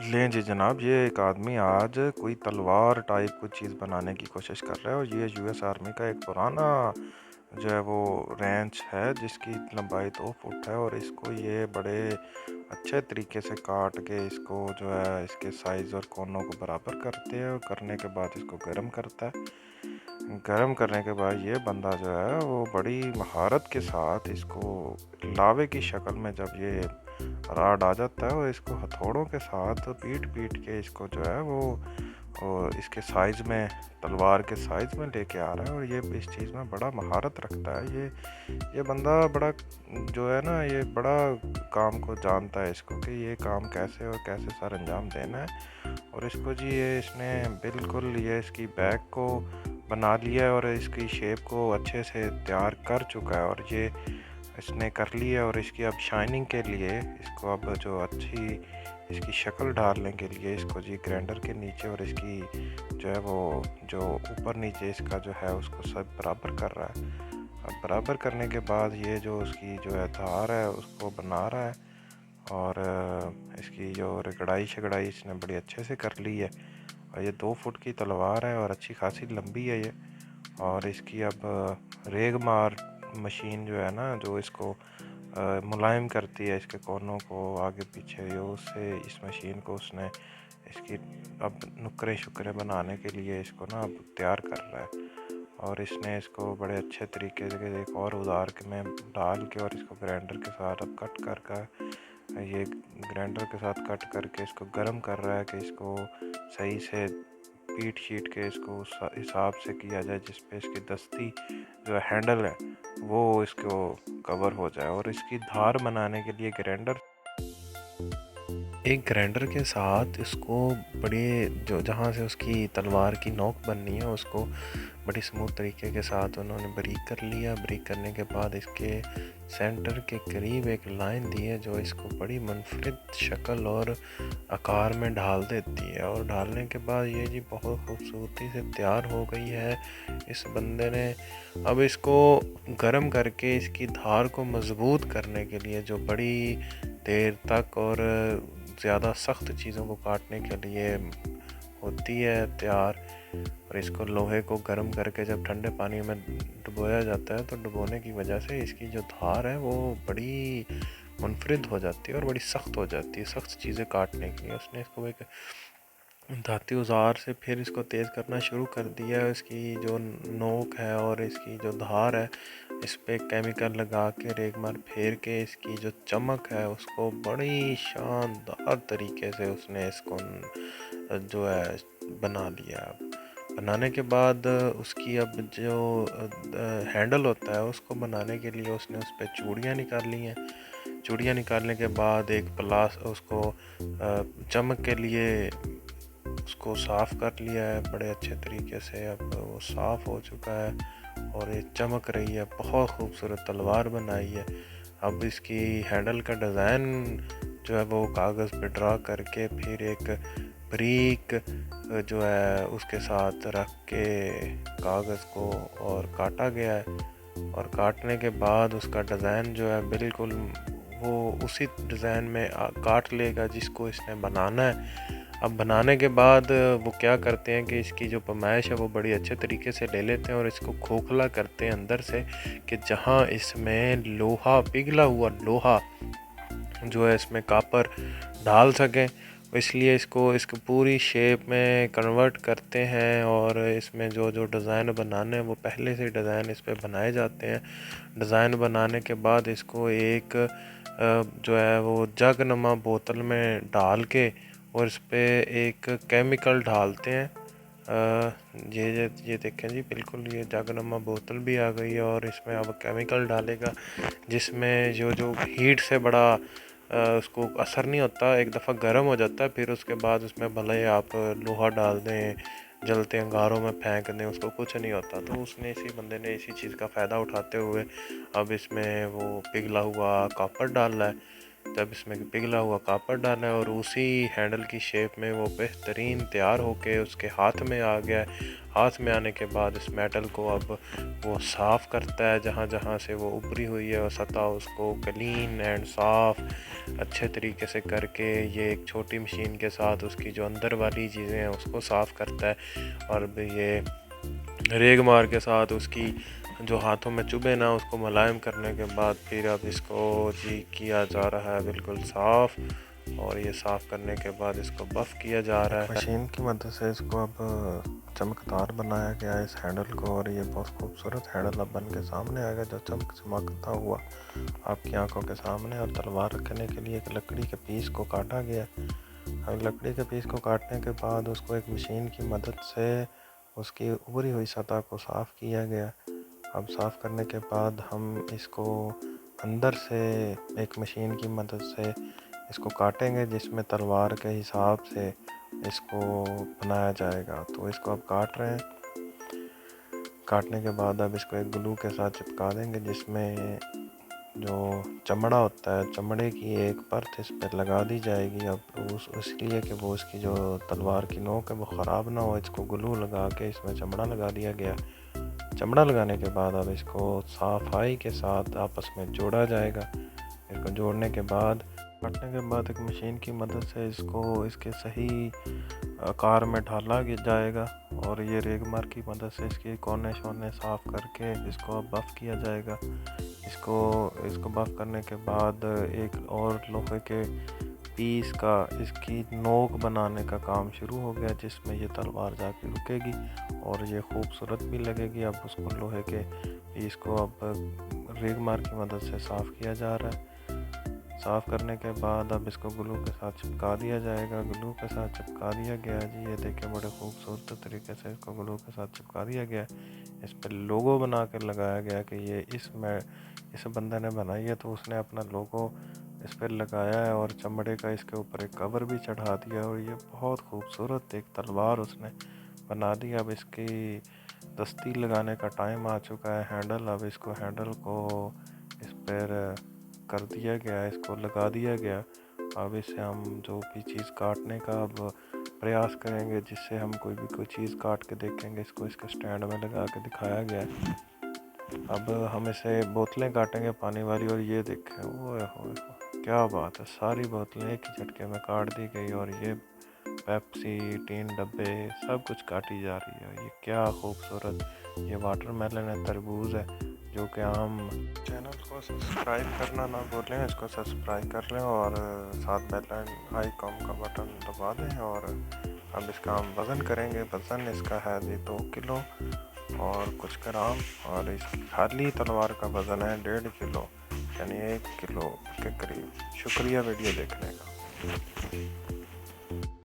लें जी जनाब, ये एक आदमी आज कोई तलवार टाइप कुछ चीज़ बनाने की कोशिश कर रहा है और ये यूएस आर्मी का एक पुराना जो है वो रेंच है जिसकी लंबाई 2 फुट है और इसको ये बड़े अच्छे तरीके से काट के इसको जो है इसके साइज़ और कोनों को बराबर करते हैं और करने के बाद इसको गर्म करता है। गर्म करने के बाद ये बंदा जो है वो बड़ी महारत के साथ इसको लावे की शक्ल में जब ये राड आ जाता है और इसको हथौड़ों के साथ पीट पीट के इसको जो है वो और इसके साइज़ में तलवार के साइज़ में लेके आ रहा है और ये इस चीज़ में बड़ा महारत रखता है। ये बंदा बड़ा जो है ना ये बड़ा काम को जानता है इसको कि ये काम कैसे और कैसे सर अंजाम देना है और इसको जी ये इसने बिल्कुल ये इसकी बैक को बना लिया है और इसकी शेप को अच्छे से तैयार कर चुका है और ये इसने कर लिया और इसकी अब शाइनिंग के लिए इसको अब जो अच्छी इसकी शक्ल ढालने के लिए इसको जी ग्राइंडर के नीचे और इसकी जो है वो जो ऊपर नीचे इसका जो है उसको सब बराबर कर रहा है। अब बराबर करने के बाद ये जो उसकी जो है धार है उसको बना रहा है और इसकी जो रगड़ाई शगड़ाई इसने बड़ी अच्छे से कर ली है और ये 2 फुट की तलवार है और अच्छी खासी लंबी है ये। और इसकी अब रेग मार मशीन जो है ना जो इसको मुलायम करती है इसके कोनों को आगे पीछे जो उससे इस मशीन को उसने इसकी अब नुक्करे शुक्रे बनाने के लिए इसको ना अब तैयार कर रहा है और इसने इसको बड़े अच्छे तरीके से एक और औजार के में डाल के और इसको ग्राइंडर के साथ अब कट कर ये ग्राइंडर के साथ कट करके इसको गर्म कर रहा है कि इसको सही से पीट शीट के इसको उस हिसाब से किया जाए जिस पे इसकी दस्ती जो हैंडल है वो इसको कवर हो जाए और इसकी धार बनाने के लिए ग्राइंडर के साथ इसको बड़े जो जहाँ से उसकी तलवार की नोक बननी है उसको बड़ी स्मूथ तरीके के साथ उन्होंने बारीक कर लिया। बारीक करने के बाद इसके सेंटर के करीब एक लाइन दी है जो इसको बड़ी मुनफरिद शक्ल और आकार में ढाल देती है और ढालने के बाद ये जी बहुत खूबसूरती से तैयार हो गई है। इस बंदे ने अब इसको गर्म करके इसकी धार को मज़बूत करने के लिए जो बड़ी देर तक और ज़्यादा सख्त चीज़ों को काटने के लिए होती है तैयार और इसको लोहे को गर्म करके जब ठंडे पानी में डुबोया जाता है तो डुबोने की वजह से इसकी जो धार है वो बड़ी मुनफरिद हो जाती है और बड़ी सख्त हो जाती है सख्त चीज़ें काटने के लिए। उसने इसको एक धाती औजार से फिर इसको तेज़ करना शुरू कर दिया है। इसकी जो नोक है और इसकी जो धार है इस पे केमिकल लगा के रेगमार फेर के इसकी जो चमक है उसको बड़ी शानदार तरीके से उसने इसको जो है बना लिया। बनाने के बाद उसकी अब जो हैंडल होता है उसको बनाने के लिए उसने उस पर चूड़ियाँ निकाल ली हैं। चूड़ियाँ निकालने के बाद एक प्लास उसको चमक के लिए उसको साफ़ कर लिया है बड़े अच्छे तरीके से। अब वो साफ़ हो चुका है और ये चमक रही है, बहुत खूबसूरत तलवार बनाई है। अब इसकी हैंडल का डिज़ाइन जो है वो कागज़ पे ड्रा करके फिर एक बारीक जो है उसके साथ रख के कागज़ को और काटा गया है और काटने के बाद उसका डिज़ाइन जो है बिल्कुल वो उसी डिज़ाइन में काट लेगा जिसको इसने बनाना है। अब बनाने के बाद वो क्या करते हैं कि इसकी जो पैमाइश है वो बड़ी अच्छे तरीके से ले लेते हैं और इसको खोखला करते हैं अंदर से कि जहाँ इसमें लोहा पिघला हुआ लोहा जो है इसमें कापर डाल सकें, इसलिए इसको पूरी शेप में कन्वर्ट करते हैं और इसमें जो जो डिज़ाइन बनाने हैं वो पहले से डिज़ाइन इस पे बनाए जाते हैं। डिज़ाइन बनाने के बाद इसको एक जो है वो जगनुमा बोतल में डाल के और इस पे एक केमिकल डालते हैं। ये देखें जी बिल्कुल ये जगनुमा बोतल भी आ गई है और इसमें अब केमिकल डालेगा जिसमें जो जो हीट से बड़ा उसको असर नहीं होता, एक दफ़ा गर्म हो जाता है फिर उसके बाद उसमें भले आप लोहा डाल दें जलते अंगारों में फेंक दें उसको कुछ नहीं होता। तो उसने इसी बंदे ने इसी चीज़ का फ़ायदा उठाते हुए अब इसमें वो पिघला हुआ कॉपर डाला है जब इसमें पिघला हुआ कॉपर डाला है और उसी हैंडल की शेप में वो बेहतरीन तैयार होके उसके हाथ में आ गया है। हाथ में आने के बाद इस मेटल को अब वो साफ़ करता है, जहाँ जहाँ से वो उभरी हुई है और सतह उसको क्लीन एंड साफ़ अच्छे तरीके से करके ये एक छोटी मशीन के साथ उसकी जो अंदर वाली चीज़ें हैं उसको साफ़ करता है। और ये रेग मार के साथ उसकी जो हाथों में चुभे ना उसको मुलायम करने के बाद फिर अब इसको जी किया जा रहा है बिल्कुल साफ़। और ये साफ़ करने के बाद इसको बफ़ किया जा रहा है मशीन की मदद से। इसको अब चमकदार बनाया गया है इस हैंडल को, और ये बहुत खूबसूरत हैंडल अब बन के सामने आएगा जो चमकता हुआ आपकी आंखों के सामने। और तलवार रखने के लिए एक लकड़ी के पीस को काटा गया। अब लकड़ी के पीस को काटने के बाद उसको एक मशीन की मदद से उसकी उभरी हुई सतह को साफ़ किया गया। अब साफ़ करने के बाद हम इसको अंदर से एक मशीन की मदद से इसको काटेंगे, जिसमें तलवार के हिसाब से इसको बनाया जाएगा। तो इसको अब काट रहे हैं। काटने के बाद अब इसको एक ग्लू के साथ चिपका देंगे, जिसमें जो चमड़ा होता है चमड़े की एक परत इस पर लगा दी जाएगी। अब इसलिए कि वो इसकी जो तलवार की नोक है वो ख़राब ना हो, इसको ग्लू लगा के इसमें चमड़ा लगा दिया गया। चमड़ा लगाने के बाद अब इसको सफाई के साथ आपस में जोड़ा जाएगा। इसको जोड़ने के बाद काटने के बाद एक मशीन की मदद से इसको इसके सही आकार में ढाला जाएगा। और ये रेगमार की मदद से इसके कोने शोने साफ़ करके इसको अब बफ़ किया जाएगा। इसको बफ़ करने के बाद एक और लोहे के पीस का इसकी नोक बनाने का काम शुरू हो गया, जिसमें ये तलवार जाके रुकेगी और ये खूबसूरत भी लगेगी। अब उसको लोहे के पीस को अब रेगमार की मदद से साफ़ किया जा रहा है। साफ़ करने के बाद अब इसको ग्लू के साथ चिपका दिया जाएगा। ग्लू के साथ चिपका दिया गया जी, ये देखिए बड़े खूबसूरत तरीके से इसको ग्लू के साथ चिपका दिया गया। इस पर लोगो बना कर लगाया गया कि ये इस बंदे ने बनाई है, तो उसने अपना लोगो इस पर लगाया है और चमड़े का इसके ऊपर एक कवर भी चढ़ा दिया। और ये बहुत खूबसूरत एक तलवार उसने बना दी। अब इसकी दस्ती लगाने का टाइम आ चुका है। अब इसको हैंडल को इस पर कर दिया गया, इसको लगा दिया गया। अब इसे हम जो भी चीज़ काटने का अब प्रयास करेंगे, जिससे हम कोई चीज़ काट के देखेंगे। इसको इसके स्टैंड में लगा के दिखाया गया है। अब हम इसे बोतलें काटेंगे पानी वाली, और ये देखें ओए होए क्या बात है, सारी बोतलें एक ही झटके में काट दी गई। और ये पेप्सी टीन डब्बे सब कुछ काटी जा रही है। ये क्या खूबसूरत, ये वाटरमेलन है, तरबूज है जो कि आम। चैनल को सब्सक्राइब करना ना भूलें, इसको सब्सक्राइब कर लें और साथ बेल आइकॉन का बटन दबा दें। और अब इसका हम वज़न करेंगे। वज़न इसका है जी 2 किलो और कुछ ग्राम, और इसकी खाली तलवार का वज़न है 1.5 किलो, यानी 1 किलो के करीब। शुक्रिया वीडियो देखने का।